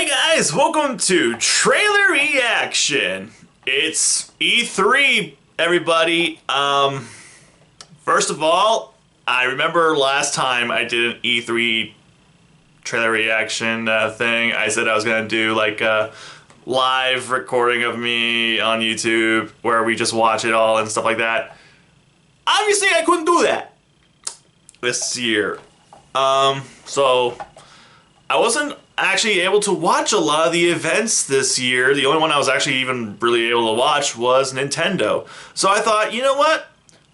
Hey guys, welcome to Trailer Reaction. It's E3, everybody. First of all, I remember last time I did an E3 trailer reaction thing. I said I was gonna do like a live recording of me on YouTube where we just watch it all and stuff like that. Obviously, I couldn't do that this year. So I wasn't actually able to watch a lot of the events this year. The only one I was actually even really able to watch was Nintendo. So I thought, you know what?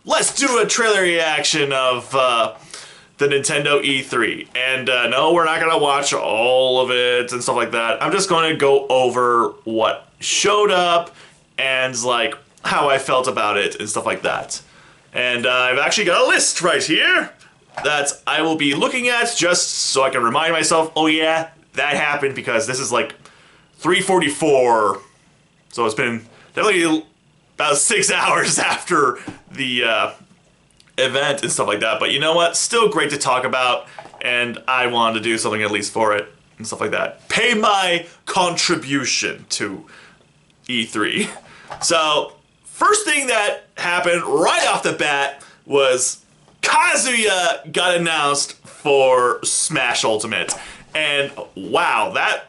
Let's do a trailer reaction of the Nintendo E3. And no, we're not going to watch all of it and stuff like that. I'm just going to go over what showed up and like how I felt about it and stuff like that. And I've actually got a list right here that I will be looking at just so I can remind myself, oh yeah, that happened, because this is like 3:44, so it's been definitely about 6 hours after the event and stuff like that. But you know what? Still great to talk about, and I wanted to do something at least for it and stuff like that. Pay my contribution to E3. So, first thing that happened right off the bat was Kazuya got announced for Smash Ultimate. And wow, that,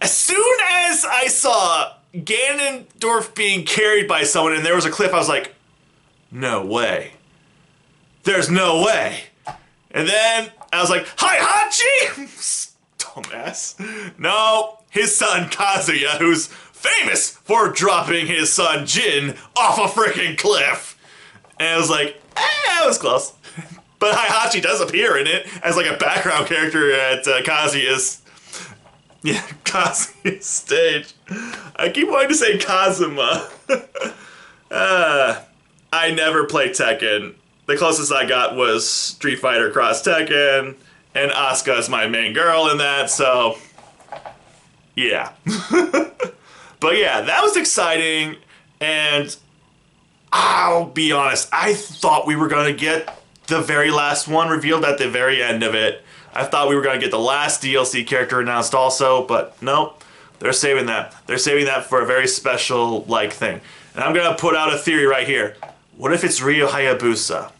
as soon as I saw Ganondorf being carried by someone and there was a cliff, I was like, no way. There's no way. And then I was like, Heihachi! Dumbass. No, his son Kazuya, who's famous for dropping his son Jin off a freaking cliff. And I was like, that was close. But Heihachi does appear in it as like a background character at Kazuya's stage. I keep wanting to say Kazuma. I never played Tekken. The closest I got was Street Fighter Cross Tekken, and Asuka's my main girl in that, so yeah. But yeah, that was exciting, and I'll be honest, I thought we were gonna get the very last one revealed at the very end of it. I thought we were gonna get the last DLC character announced also, but nope. They're saving that. They're saving that for a very special, like, thing. And I'm gonna put out a theory right here. What if it's Ryo Hayabusa?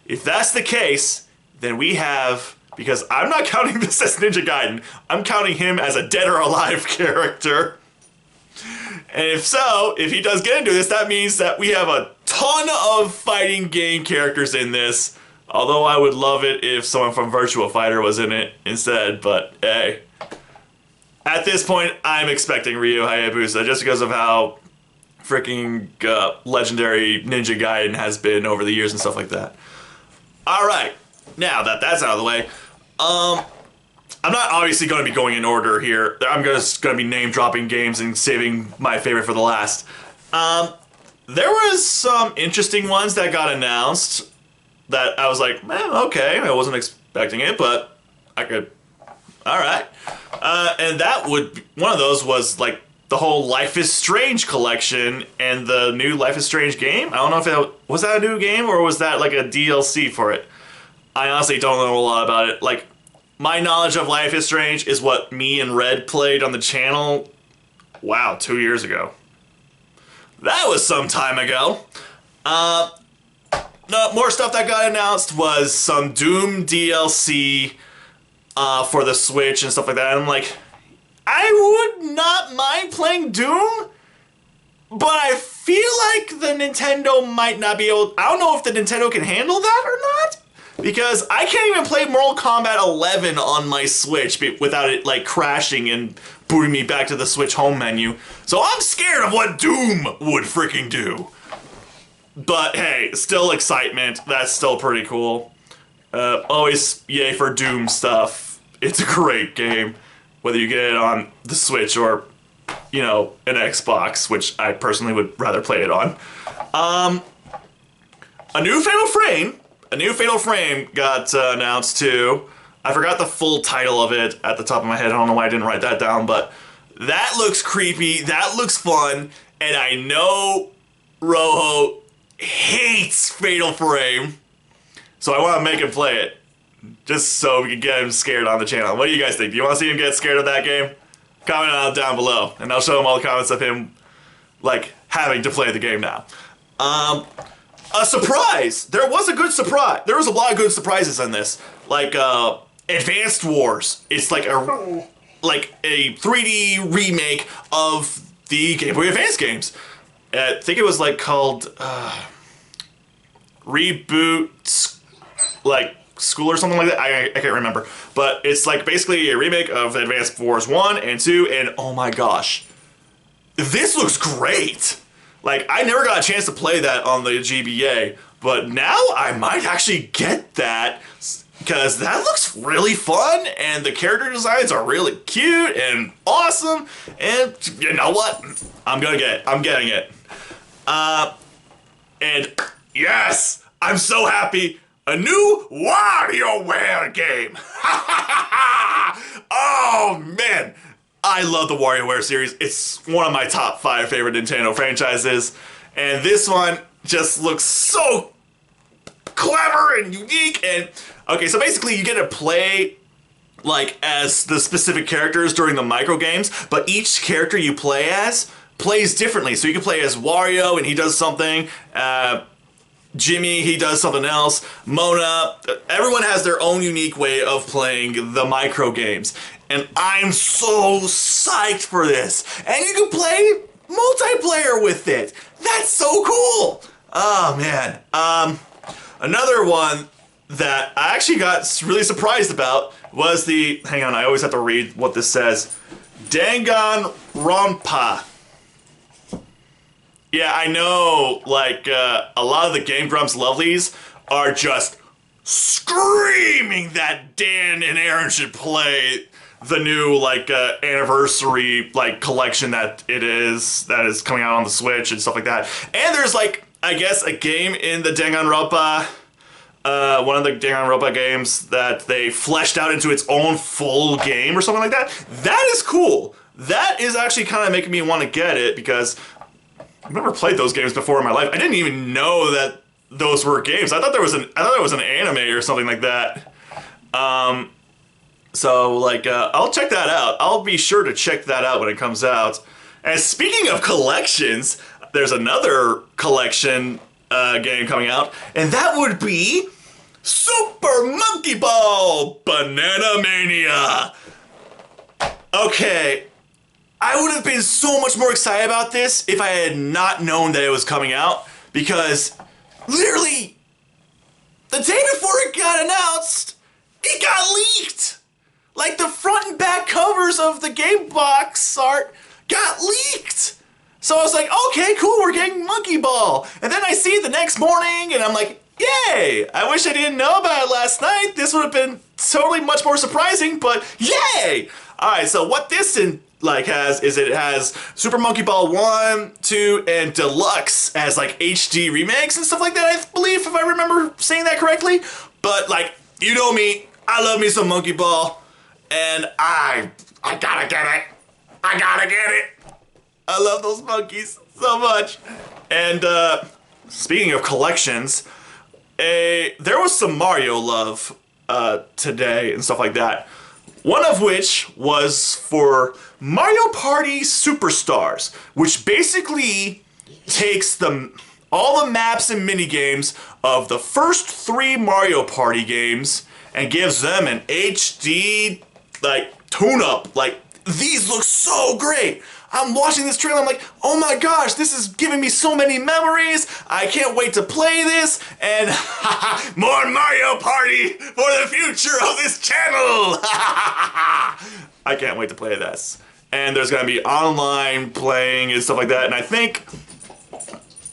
If that's the case, then we have, because I'm not counting this as Ninja Gaiden, I'm counting him as a dead or alive character. And if so, if he does get into this, that means that we have a ton of fighting game characters in this. Although I would love it if someone from Virtua Fighter was in it instead, but hey. At this point, I'm expecting Ryo Hayabusa just because of how freaking legendary Ninja Gaiden has been over the years and stuff like that. Alright, now that that's out of the way, I'm not obviously going to be going in order here. I'm just going to be name-dropping games and saving my favorite for the last. There was some interesting ones that got announced that I was like, man, okay, I wasn't expecting it, but I could, alright. And that would, one of those was like the whole Life is Strange collection and the new Life is Strange game. I don't know if it was that a new game or was that like a DLC for it. I honestly don't know a lot about it. Like, my knowledge of Life is Strange is what me and Red played on the channel, wow, 2 years ago. That was some time ago. No, more stuff that got announced was some Doom DLC for the Switch and stuff like that. And I'm like, I would not mind playing Doom, but I feel like the Nintendo might not be able, I don't know if the Nintendo can handle that or not. Because I can't even play Mortal Kombat 11 on my Switch without it like crashing and booting me back to the Switch home menu. So I'm scared of what Doom would freaking do. But hey, still excitement. That's still pretty cool. Always yay for Doom stuff. It's a great game. Whether you get it on the Switch or, you know, an Xbox, which I personally would rather play it on. A new Fatal Frame got announced too. I forgot the full title of it at the top of my head. I don't know why I didn't write that down, but that looks creepy. That looks fun. And I know Rojo hates Fatal Frame, so I want to make him play it. Just so we can get him scared on the channel. What do you guys think? Do you want to see him get scared of that game? comment down below, and I'll show him all the comments of him, like, having to play the game now. A surprise! There was a good surprise. There was a lot of good surprises in this. Like, Advanced Wars. It's like a 3D remake of the Game Boy Advance games. I think it was like called Reboot, like School or something like that. I can't remember. But it's like basically a remake of Advanced Wars 1 and 2, and oh my gosh. This looks great! Like, I never got a chance to play that on the GBA, but now I might actually get that, because that looks really fun, and the character designs are really cute and awesome, and you know what? I'm gonna get it. I'm getting it. And yes! I'm so happy! A new WarioWare game! Oh, man! I love the WarioWare series. It's one of my top 5 favorite Nintendo franchises. And this one just looks so clever and unique. And okay, so basically you get to play like as the specific characters during the micro games, but each character you play as plays differently. So you can play as Wario and he does something. Jimmy, he does something else. Mona, everyone has their own unique way of playing the micro games. And I'm so psyched for this. And you can play multiplayer with it. That's so cool. Oh, man. Another one that I actually got really surprised about was the... Hang on, I always have to read what this says. Danganronpa. Yeah, I know, like, a lot of the Game Grumps lovelies are just screaming that Dan and Aaron should play the new, like, anniversary, like, collection that is coming out on the Switch and stuff like that. And there's, like, I guess a game in the Danganronpa, one of the Danganronpa games that they fleshed out into its own full game or something like that. That is cool. That is actually kind of making me want to get it, because I've never played those games before in my life. I didn't even know that those were games. I thought there was an anime or something like that. So, like, I'll check that out. I'll be sure to check that out when it comes out. And speaking of collections, there's another collection game coming out, and that would be Super Monkey Ball Banana Mania. Okay, I would have been so much more excited about this if I had not known that it was coming out, because literally the day before it got announced, it got leaked. Like, the front and back covers of the game box art got leaked. So I was like, okay, cool, we're getting Monkey Ball. And then I see it the next morning, and I'm like, yay! I wish I didn't know about it last night. This would have been totally much more surprising, but yay! Alright, so what this has is it has Super Monkey Ball 1, 2, and Deluxe as, like, HD remakes and stuff like that, I believe, if I remember saying that correctly. But, like, you know me, I love me some Monkey Ball. And I gotta get it. I gotta get it. I love those monkeys so much. And speaking of collections, there was some Mario love today and stuff like that. One of which was for Mario Party Superstars, which basically takes all the maps and minigames of the first 3 Mario Party games and gives them an HD, like, tune-up. Like, these look so great. I'm watching this trailer, I'm like, oh my gosh, this is giving me so many memories. I can't wait to play this. And more Mario Party for the future of this channel. I can't wait to play this. And there's gonna be online playing and stuff like that. And I think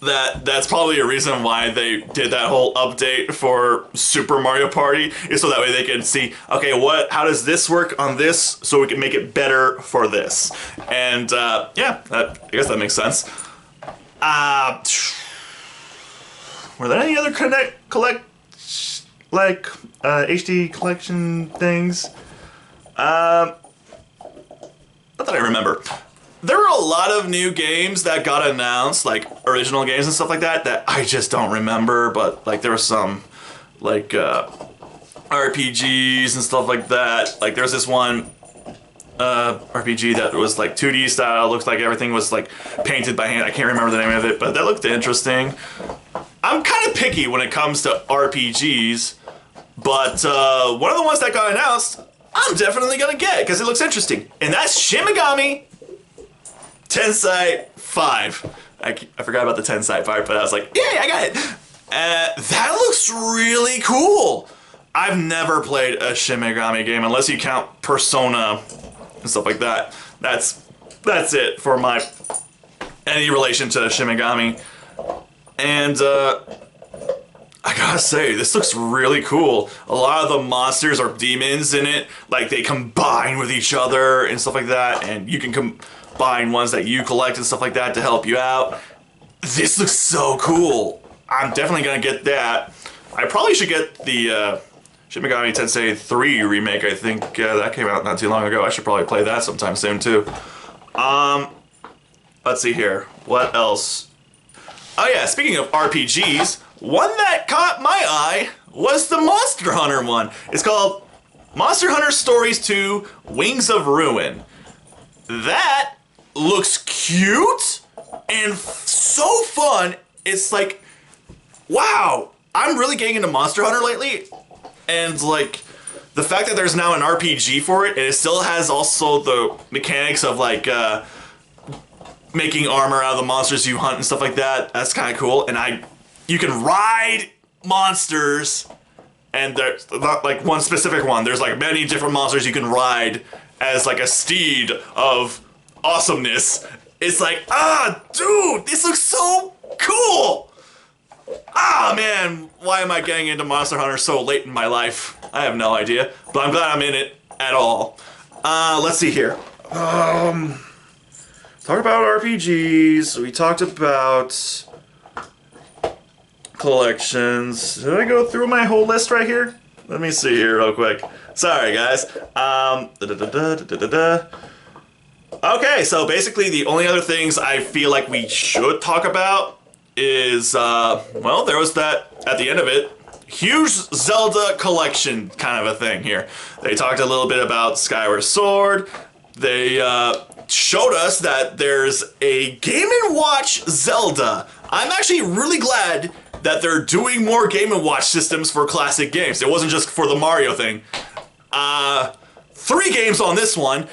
that's probably a reason why they did that whole update for Super Mario Party, is so that way they can see, okay, how does this work on this, so we can make it better for this. And yeah, I guess that makes sense. Were there any other HD collection things? Not that I remember. There were a lot of new games that got announced, like original games and stuff like that, that I just don't remember, but like there were some like RPGs and stuff like that. Like there's this one RPG that was like 2D style. Looked like everything was like painted by hand. I can't remember the name of it, but that looked interesting. I'm kind of picky when it comes to RPGs, but one of the ones that got announced, I'm definitely gonna get because it looks interesting, and that's Shin Megami Tensei 5. I forgot about the Tensei part, but I was like, yeah, I got it. That looks really cool. I've never played a Shin Megami game unless you count Persona and stuff like that. That's it for my any relation to Shin Megami. And I gotta say, this looks really cool. A lot of the monsters are demons in it, like they combine with each other and stuff like that, and you can combine ones that you collect and stuff like that to help you out. This looks so cool. I'm definitely gonna get that. I probably should get the Shin Megami Tensei 3 remake. I think that came out not too long ago. I should probably play that sometime soon too. Let's see here. What else? Oh yeah, speaking of RPGs, one that caught my eye was the Monster Hunter one. It's called Monster Hunter Stories 2 Wings of Ruin. That looks cute and so fun. It's like, wow, I'm really getting into Monster Hunter lately. And like, the fact that there's now an RPG for it, and it still has also the mechanics of like, making armor out of the monsters you hunt and stuff like that. That's kind of cool. And you can ride monsters, and there's not like one specific one. There's like many different monsters you can ride as like a steed of awesomeness. It's like, dude, this looks so cool. Man, why am I getting into Monster Hunter so late in my life? I have no idea, but I'm glad I'm in it at all. Let's see here. Talk about RPGs. We talked about collections. Did I go through my whole list right here? Let me see here real quick. Sorry, guys. Okay, so basically the only other things I feel like we should talk about is, well, there was that, at the end of it, huge Zelda collection kind of a thing here. They talked a little bit about Skyward Sword. They, showed us that there's a Game & Watch Zelda. I'm actually really glad that they're doing more Game & Watch systems for classic games. It wasn't just for the Mario thing. 3 games on this one.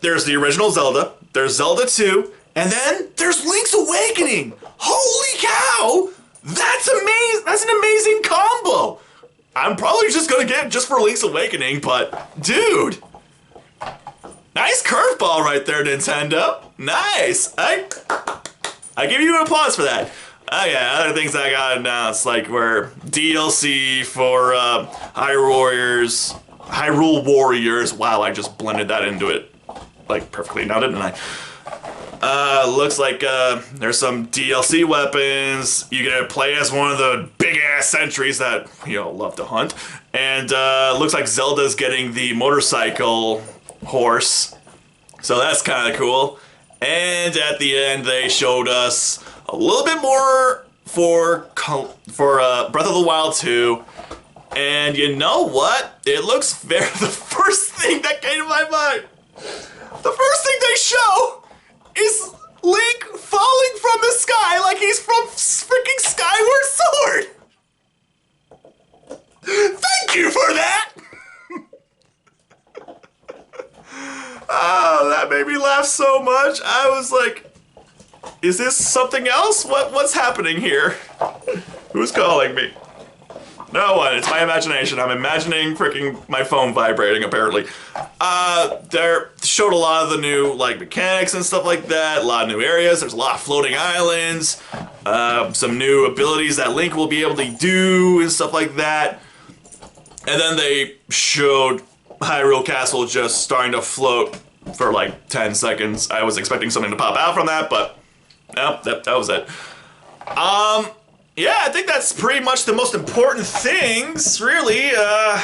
There's the original Zelda, there's Zelda 2, and then there's Link's Awakening. Holy cow! That's amazing. That's an amazing combo. I'm probably just gonna get it just for Link's Awakening, but dude, nice curveball right there, Nintendo. Nice. I give you an applause for that. Oh yeah, other things I got announced, like were DLC for Hyrule Warriors. Wow, I just blended that into it like perfectly now, didn't I? Looks like there's some DLC weapons. You get to play as one of the big-ass sentries that, love to hunt. And looks like Zelda's getting the motorcycle horse. So that's kind of cool. And at the end, they showed us a little bit more for Breath of the Wild 2. And you know what? It looks very... The first thing that came to my mind... The first thing they show is Link falling from the sky like he's from freaking Skyward Sword! Thank you for that! Oh, that made me laugh so much. I was like, is this something else? What's happening here? Who's calling me? No one. It's my imagination. I'm imagining freaking my phone vibrating, apparently. They showed a lot of the new, mechanics and stuff like that. A lot of new areas. There's a lot of floating islands. Some new abilities that Link will be able to do and stuff like that. And then they showed Hyrule Castle just starting to float for 10 seconds. I was expecting something to pop out from that, but no, that was it. Yeah, I think that's pretty much the most important things, really. I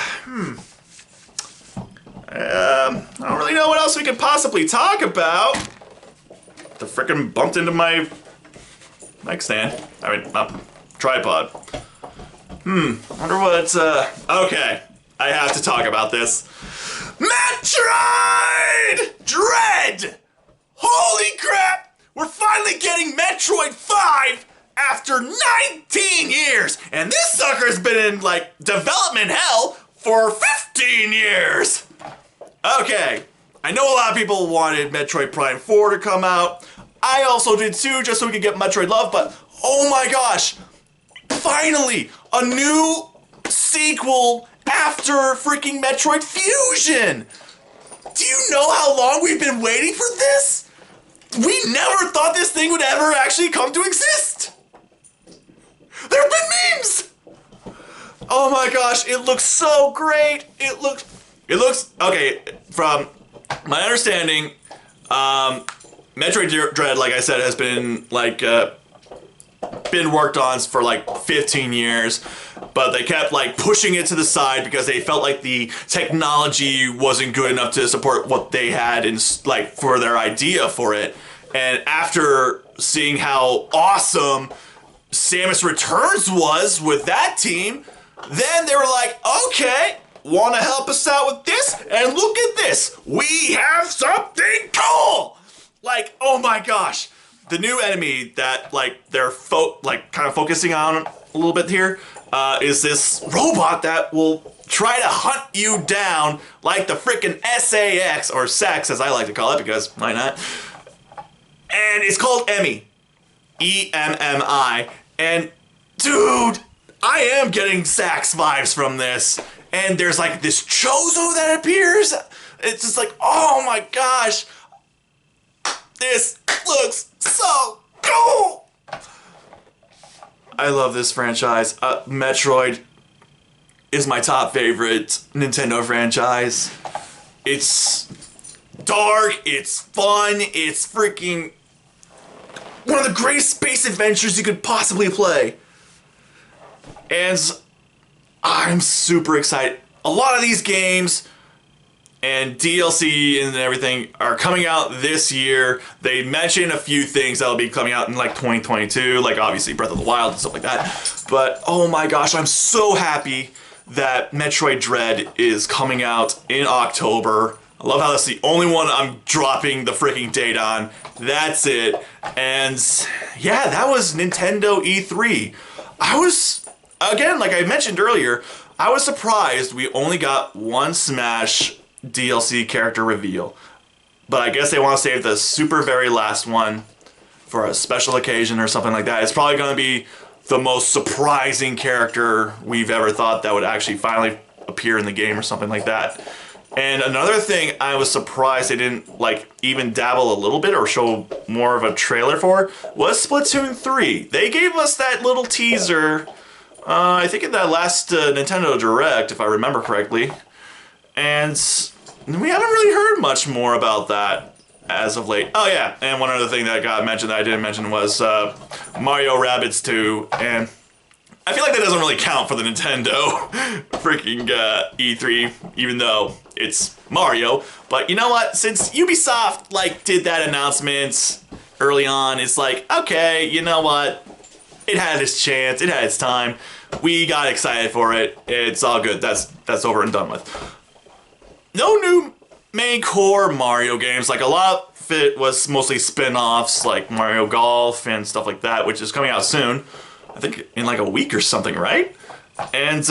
don't really know what else we could possibly talk about. The frickin' bumped into my mic stand. I mean, tripod. Wonder what, okay. I have to talk about this. Metroid Dread! Holy crap! We're finally getting Metroid 5 after 19 years! And this sucker's been in, like, development hell for 15 years! Okay, I know a lot of people wanted Metroid Prime 4 to come out. I also did too, just so we could get Metroid Love, but oh my gosh! Finally! A new sequel after freaking Metroid Fusion! Do you know how long we've been waiting for this? We never thought this thing would ever actually come to exist! There have been memes! Oh my gosh, it looks so great! It looks, okay, from my understanding, Metroid Dread, like I said, has been, like, been worked on for like 15 years, but they kept like pushing it to the side because they felt like the technology wasn't good enough to support what they had in like for their idea for it. And after seeing how awesome Samus Returns was with that team, then they were like, okay, want to help us out with this? And look at this, we have something cool! Like, oh my gosh. The new enemy that like they're kind of focusing on a little bit here is this robot that will try to hunt you down like the frickin' SAX or SAX as I like to call it because why not? And it's called Emmy, EMMI, and dude, I am getting SAX vibes from this. And there's like this Chozo that appears. It's just like, oh my gosh. This looks so cool! I love this franchise. Metroid is my top favorite Nintendo franchise. It's dark, it's fun, it's freaking one of the greatest space adventures you could possibly play. And I'm super excited. A lot of these games and DLC and everything are coming out this year. They mentioned a few things that'll be coming out in like 2022, like obviously Breath of the Wild and stuff like that. But oh my gosh, I'm so happy that Metroid Dread is coming out in October. I love how that's the only one I'm dropping the freaking date on. That's it. And yeah, that was Nintendo E3. I was, again, like I mentioned earlier, I was surprised we only got one Smash DLC character reveal, but I guess they want to save the super very last one for a special occasion or something like that. It's probably going to be the most surprising character we've ever thought that would actually finally appear in the game or something like that. And another thing I was surprised they didn't like even dabble a little bit or show more of a trailer for was Splatoon 3. They gave us that little teaser, I think in that last Nintendo Direct, if I remember correctly. And we haven't really heard much more about that as of late. Oh yeah, and one other thing that got mentioned that I didn't mention was Mario Rabbids 2, and I feel like that doesn't really count for the Nintendo freaking E3, even though it's Mario. But you know what? Since Ubisoft like did that announcement early on, it's like, okay, you know what? It had its chance, it had its time. We got excited for it. It's all good. That's over and done with. No new main core Mario games. Like a lot of it was mostly spin-offs like Mario Golf and stuff like that, which is coming out soon. I think in like a week or something, right? And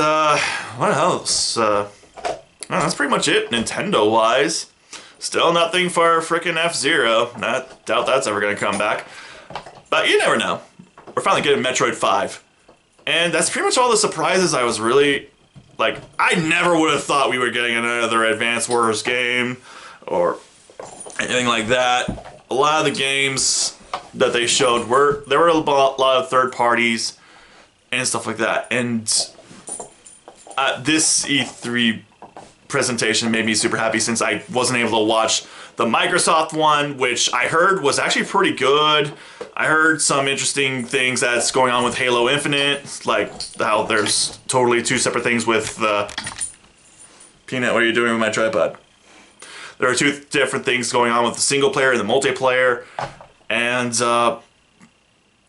what else? That's pretty much it Nintendo-wise. Still nothing for frickin' F-Zero. I doubt that's ever gonna come back. But you never know. We're finally getting Metroid 5. And that's pretty much all the surprises I was really... Like, I never would have thought we were getting another Advance Wars game or anything like that. A lot of the games that they showed there were a lot of third parties and stuff like that. And this E3 presentation made me super happy since I wasn't able to watch the Microsoft one, which I heard was actually pretty good. I heard some interesting things that's going on with Halo Infinite, like how there's totally two separate things with Peanut, what are you doing with my tripod? There are two different things going on with the single player and the multiplayer, and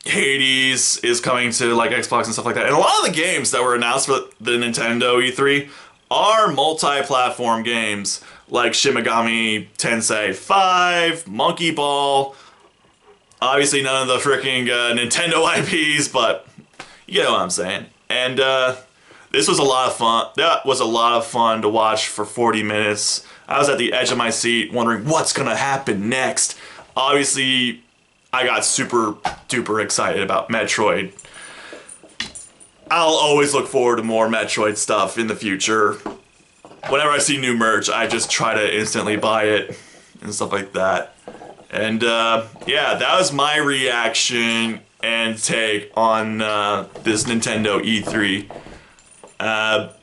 Hades is coming to like Xbox and stuff like that. And a lot of the games that were announced for the Nintendo E3 are multi-platform games. like Shin Megami Tensei 5, Monkey Ball. Obviously none of the freaking Nintendo IPs, but you know what I'm saying. And this was a lot of fun. That was a lot of fun to watch for 40 minutes. I was at the edge of my seat wondering what's gonna happen next. Obviously, I got super duper excited about Metroid. I'll always look forward to more Metroid stuff in the future. Whenever I see new merch, I just try to instantly buy it and stuff like that. And yeah, that was my reaction and take on this Nintendo E3.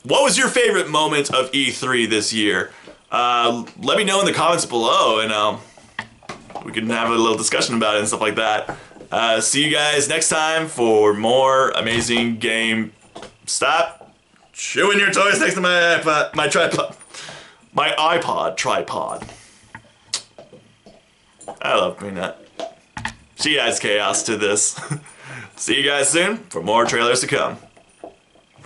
What was your favorite moment of E3 this year? Let me know in the comments below, and we can have a little discussion about it and stuff like that. See you guys next time for more amazing game. Stop chewing your toys next to my iPod, my tripod, my iPod tripod. I love doing that. She adds chaos to this. See you guys soon for more trailers to come.